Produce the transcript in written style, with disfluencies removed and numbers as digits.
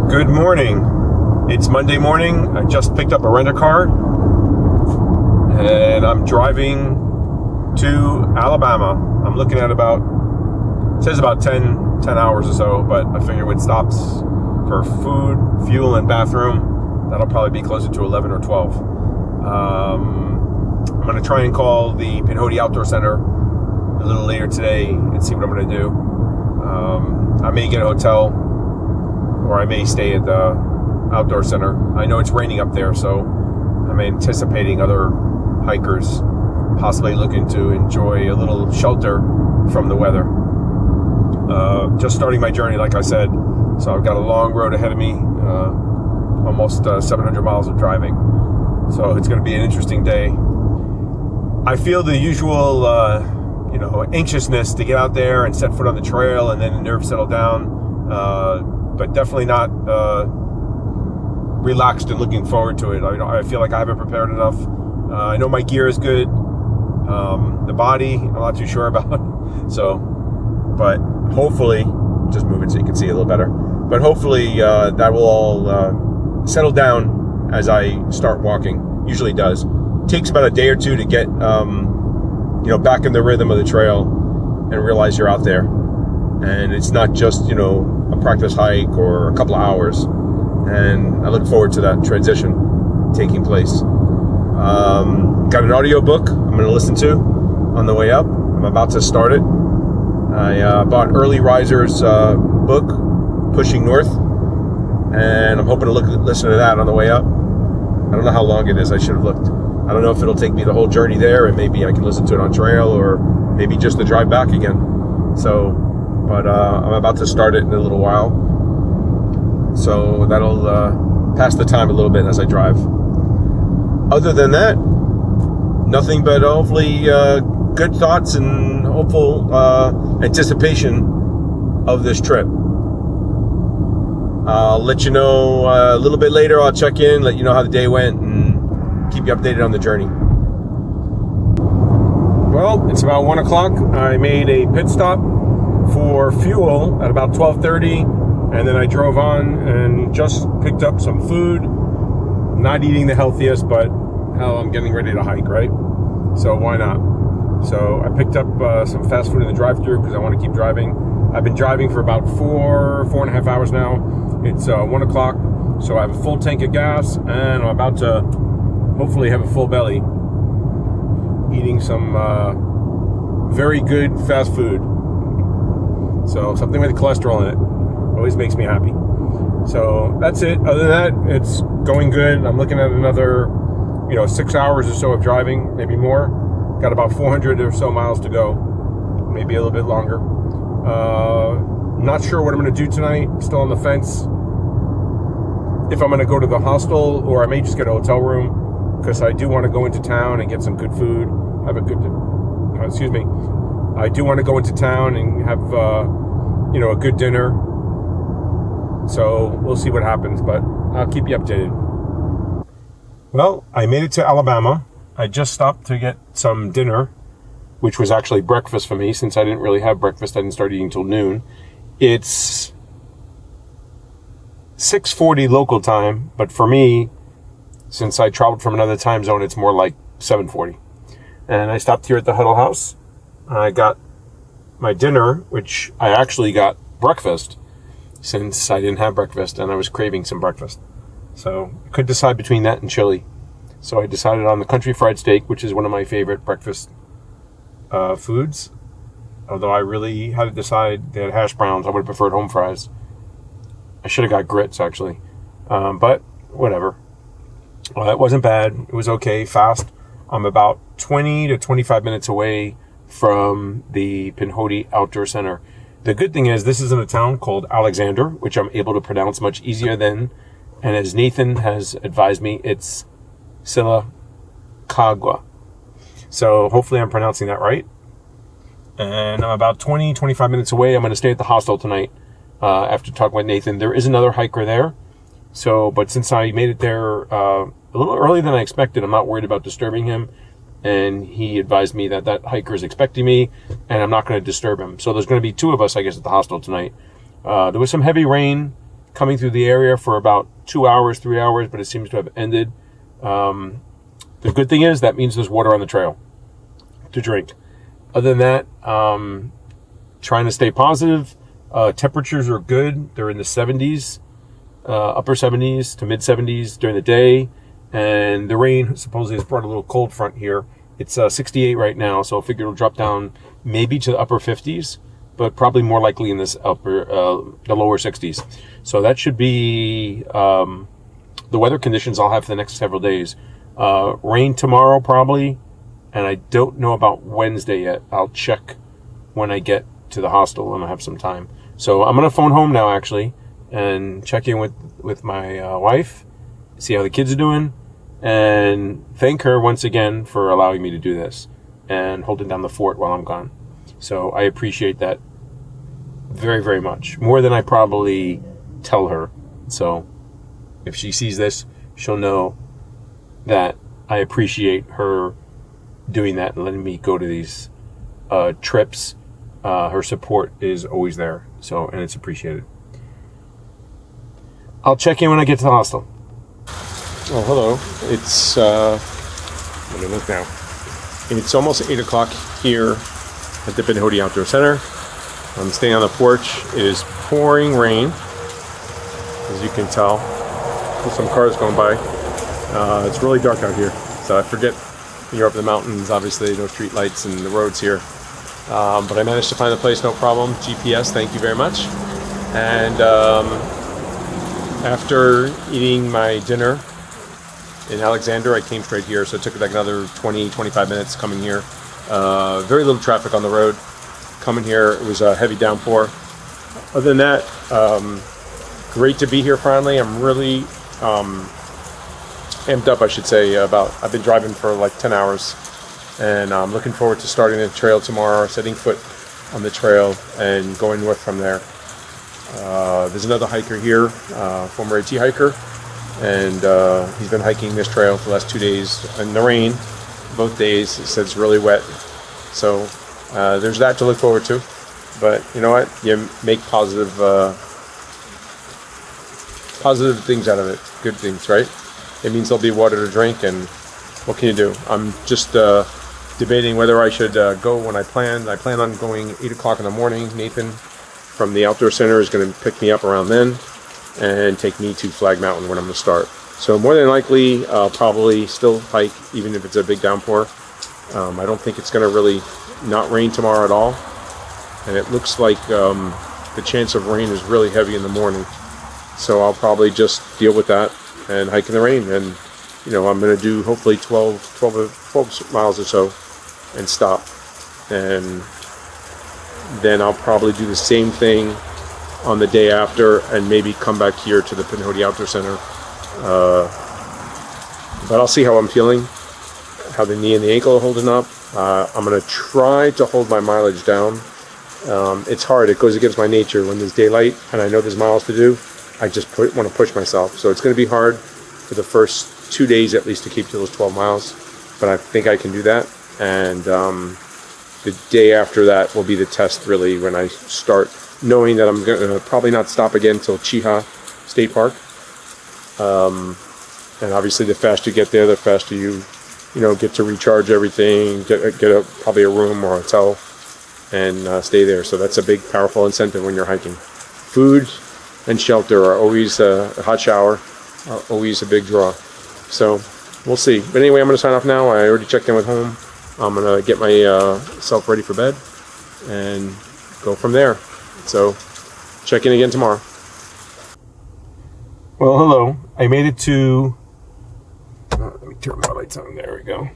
Good morning. It's Monday morning. I just picked up a rent-a-car and I'm driving to Alabama. I'm looking at it says about 10 hours or so, but I figure with stops for food, fuel, and bathroom, that'll probably be closer to 11 or 12. I'm going to try and call the Pinhoti Outdoor Center a little later today and see what I'm going to do. I may get a hotel, or I may stay at the outdoor center. I know it's raining up there, so I'm anticipating other hikers possibly looking to enjoy a little shelter from the weather. Just starting my journey, like I said, so I've got a long road ahead of me, almost 700 miles of driving. So it's going to be an interesting day. I feel the usual, anxiousness to get out there and set foot on the trail and then the nerves settle down. But definitely not relaxed and looking forward to it. I feel like I haven't prepared enough. I know my gear is good. The body, I'm not too sure about. So, but hopefully, just move it so you can see a little better. But hopefully that will all settle down as I start walking. Usually does. Takes about a day or two to get, back in the rhythm of the trail and realize you're out there. And it's not just, a practice hike or a couple of hours. And I look forward to that transition taking place. Got an audio book I'm going to listen to on the way up. I'm about to start it. I bought Early Riser's book, Pushing North. And I'm hoping to listen to that on the way up. I don't know how long it is. I should have looked. I don't know if it'll take me the whole journey there, and maybe I can listen to it on trail, or maybe just the drive back again. So, but I'm about to start it in a little while. So that'll pass the time a little bit as I drive. Other than that, nothing but hopefully good thoughts and hopeful anticipation of this trip. I'll let you know a little bit later. I'll check in, let you know how the day went, and keep you updated on the journey. Well, it's about 1 o'clock. I made a pit stop for fuel at about 12:30, and then I drove on and just picked up some food. Not eating the healthiest, but hell, I'm getting ready to hike, right? So why not? So I picked up some fast food in the drive-thru because I want to keep driving. I've been driving for about four and a half hours now. It's 1 o'clock, so I have a full tank of gas, and I'm about to hopefully have a full belly eating some very good fast food. So something with cholesterol in it always makes me happy. So that's it. Other than that, it's going good. I'm looking at another 6 hours or so of driving, maybe more. Got about 400 or so miles to go, maybe a little bit longer. Not sure what I'm going to do tonight. Still on the fence. If I'm going to go to the hostel, or I may just get a hotel room, because I do want to go into town and get some good food. Have a good, I do want to go into town and have, a good dinner. So we'll see what happens, but I'll keep you updated. Well, I made it to Alabama. I just stopped to get some dinner, which was actually breakfast for me, since I didn't really have breakfast. I didn't start eating till noon. It's 6:40 local time, but for me, since I traveled from another time zone, it's more like 7:40. And I stopped here at the Huddle House. I got my dinner, which I actually got breakfast, since I didn't have breakfast and I was craving some breakfast. So I couldn't decide between that and chili. So I decided on the country fried steak, which is one of my favorite breakfast foods. Although I really had to decide. They had hash browns. I would have preferred home fries. I should have got grits, actually. But whatever. Well, that wasn't bad. It was okay, fast. I'm about 20 to 25 minutes away from the Pinhoti Outdoor Center. The good thing is this is in a town called Alexander, which I'm able to pronounce much easier than. And as Nathan has advised me, it's Silacagua. So hopefully I'm pronouncing that right. And I'm about 20, 25 minutes away. I'm going to stay at the hostel tonight after talking with Nathan. There is another hiker there. So, but since I made it there a little earlier than I expected, I'm not worried about disturbing him. And he advised me that that hiker is expecting me, and I'm not going to disturb him. So there's going to be two of us, I guess, at the hostel tonight. There was some heavy rain coming through the area for about 2 hours, 3 hours, but it seems to have ended. The good thing is that means there's water on the trail to drink. Other than that, trying to stay positive. Temperatures are good. They're in the 70s, upper 70s to mid 70s during the day. And the rain supposedly has brought a little cold front here. It's 68 right now, so I figure it'll drop down maybe to the upper 50s, but probably more likely in this the lower 60s. So that should be the weather conditions I'll have for the next several days. Rain tomorrow probably, and I don't know about Wednesday yet. I'll check when I get to the hostel and I have some time. So I'm gonna phone home now actually and check in with my wife, see how the kids are doing, and thank her once again for allowing me to do this and holding down the fort while I'm gone. So I appreciate that very, very much, more than I probably tell her. So if she sees this, she'll know that I appreciate her doing that and letting me go to these trips. Her support is always there, so, and it's appreciated. I'll check in when I get to the hostel. Oh, hello. It's, let me look now. It's almost 8 o'clock here at the Pinhoti Outdoor Center. I'm staying on the porch. It is pouring rain, as you can tell. There's some cars going by. It's really dark out here, so I forget you're up in the mountains. Obviously, no street lights and the roads here. But I managed to find the place, no problem. GPS, thank you very much. And after eating my dinner in Alexander, I came straight here, so it took like another 20-25 minutes coming here. Very little traffic on the road. Coming here, it was a heavy downpour. Other than that, great to be here finally. I'm really amped up, I should say. I've been driving for like 10 hours, and I'm looking forward to starting the trail tomorrow, setting foot on the trail, and going north from there. There's another hiker here, former AT hiker, and he's been hiking this trail for the last 2 days in the rain, both days. He said it's really wet, so there's that to look forward to. But you know what? You make positive things out of it, good things, right? It means there'll be water to drink, and what can you do? I'm just debating whether I should go when I plan. I plan on going 8 o'clock in the morning. Nathan from the outdoor center is going to pick me up around then and take me to Flag Mountain when I'm going to start. So more than likely, I'll probably still hike even if it's a big downpour. I don't think it's going to really not rain tomorrow at all. And it looks like the chance of rain is really heavy in the morning. So I'll probably just deal with that and hike in the rain. And, you know, I'm going to do hopefully 12 miles or so and stop. And then I'll probably do the same thing on the day after and maybe come back here to the Pinhoti Outdoor Center. But I'll see how I'm feeling, how the knee and the ankle are holding up. I'm going to try to hold my mileage down. It's hard. It goes against my nature. When there's daylight and I know there's miles to do, I just want to push myself. So it's going to be hard for the first 2 days at least to keep to those 12 miles. But I think I can do that. And the day after that will be the test, really, when I start knowing that I'm going to probably not stop again until Chiha State Park. And obviously the faster you get there, the faster you get to recharge everything, get probably a room or a hotel and stay there. So that's a big, powerful incentive when you're hiking. Food and shelter are always, a hot shower are always a big draw. So we'll see. But anyway, I'm going to sign off now. I already checked in with home. I'm going to get myself ready for bed and go from there. So check in again tomorrow. Well, hello. I made it to... let me turn my lights on. There we go.